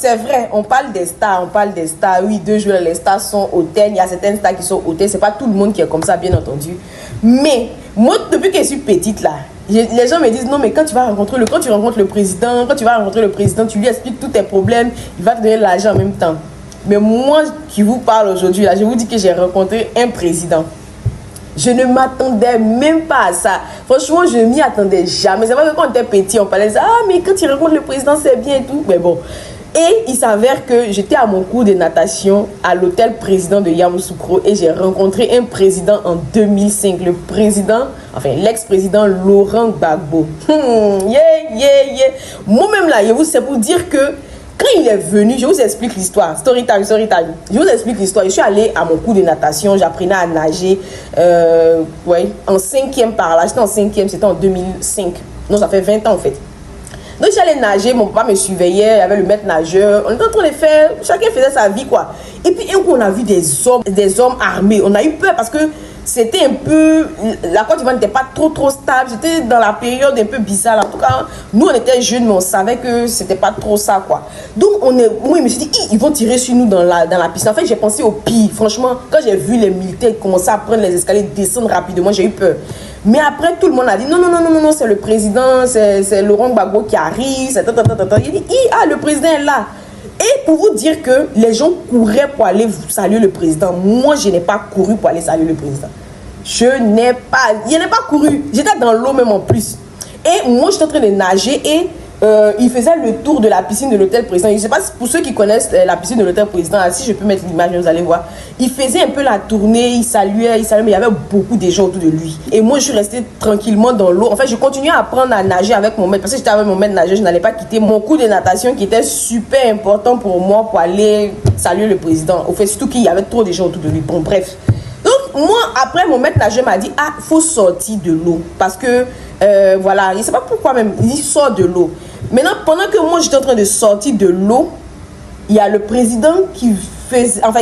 C'est vrai, on parle des stars, oui, deux jours, les stars sont hautaines, il y a certaines stars qui sont hautaines, c'est pas tout le monde qui est comme ça, bien entendu. Mais, moi, depuis que je suis petite, là, les gens me disent, non, mais quand tu rencontres le président, tu lui expliques tous tes problèmes, il va te donner l'argent en même temps. Mais moi qui vous parle aujourd'hui, là, je vous dis que j'ai rencontré un président. Je ne m'attendais même pas à ça. Franchement, je ne m'y attendais jamais. C'est vrai que quand on était petit, on parlait de ça. Ah, mais quand tu rencontres le président, c'est bien et tout. Mais bon. Et il s'avère que j'étais à mon cours de natation à l'hôtel président de Yamoussoukro et j'ai rencontré un président en 2005. Le président, enfin l'ex-président Laurent Gbagbo. Moi-même là, c'est pour dire que quand il est venu, je vous explique l'histoire. Story time. Je vous explique l'histoire. Je suis allée à mon cours de natation, j'apprenais à nager. En 5e par là. J'étais en 5e, c'était en 2005. Non, ça fait 20 ans en fait. Donc j'allais nager, mon papa me surveillait, il y avait le maître nageur. On était en train de faire, chacun faisait sa vie quoi. Et puis un coup on a vu des hommes armés. On a eu peur parce que c'était un peu, la Côte d'Ivoire n'était pas trop stable. J'étais dans la période un peu bizarre. En tout cas, nous on était jeunes, mais on savait que c'était pas trop ça quoi. Donc moi je me suis dit, ils vont tirer sur nous dans la piscine. En fait j'ai pensé au pire. Franchement, quand j'ai vu les militaires commencer à prendre les escaliers, descendre rapidement, j'ai eu peur. Mais après, tout le monde a dit non, c'est le président, c'est Laurent Gbagbo qui arrive. Il dit, le président est là. Et pour vous dire que les gens couraient pour aller saluer le président. Moi, je n'ai pas couru pour aller saluer le président. Je n'ai pas couru. J'étais dans l'eau même en plus. Et moi, j'étais en train de nager et il faisait le tour de la piscine de l'hôtel président. Je ne sais pas si pour ceux qui connaissent la piscine de l'hôtel président, si je peux mettre l'image, vous allez voir. Il faisait un peu la tournée, il saluait, mais il y avait beaucoup de gens autour de lui. Et moi, je suis restée tranquillement dans l'eau. En fait, je continuais à apprendre à nager avec mon maître. Parce que j'étais avec mon maître nageur, je n'allais pas quitter mon cours de natation qui était super important pour moi pour aller saluer le président. Au fait, surtout qu'il y avait trop de gens autour de lui. Bon, bref. Donc, moi, après, mon maître nageur m'a dit, il faut sortir de l'eau. Parce que, voilà, je ne sais pas pourquoi même, il sort de l'eau. Maintenant, pendant que moi, j'étais en train de sortir de l'eau, il y a le président qui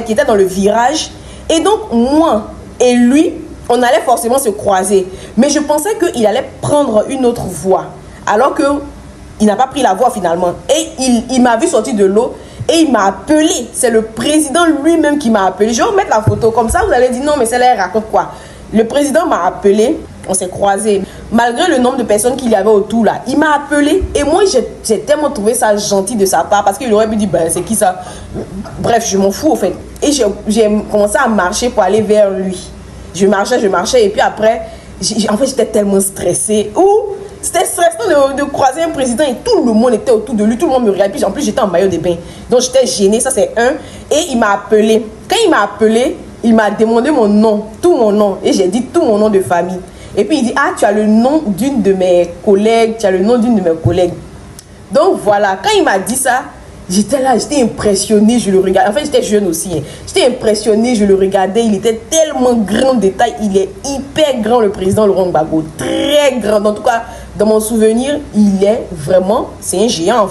était dans le virage. Et donc, moi et lui, on allait forcément se croiser. Mais je pensais qu'il allait prendre une autre voie. Alors qu'il n'a pas pris la voie finalement. Et il m'a vu sortir de l'eau et il m'a appelé. C'est le président lui-même qui m'a appelé. Je vais vous mettre la photo. Comme ça, vous allez dire non, mais celle-là, elle raconte quoi? Le président m'a appelé. On s'est croisés. Malgré le nombre de personnes qu'il y avait autour là, il m'a appelé et moi j'ai tellement trouvé ça gentil de sa part parce qu'il aurait pu dire c'est qui ça? Bref, je m'en fous au fait. Et j'ai commencé à marcher pour aller vers lui. Je marchais et puis après, en fait j'étais tellement stressée. C'était stressant de croiser un président et tout le monde était autour de lui, tout le monde me regardait. Puis en plus j'étais en maillot de bain. Donc j'étais gênée, ça c'est un. Et il m'a appelé. Quand il m'a appelé, il m'a demandé mon nom, tout mon nom. Et j'ai dit tout mon nom de famille. Et puis il dit, tu as le nom d'une de mes collègues, Donc voilà, quand il m'a dit ça, j'étais là, j'étais impressionnée, je le regardais. En fait, j'étais jeune aussi. J'étais impressionnée, je le regardais. Il était tellement grand de taille. Il est hyper grand, le président Laurent Gbagbo. Très grand. En tout cas, dans mon souvenir, c'est un géant.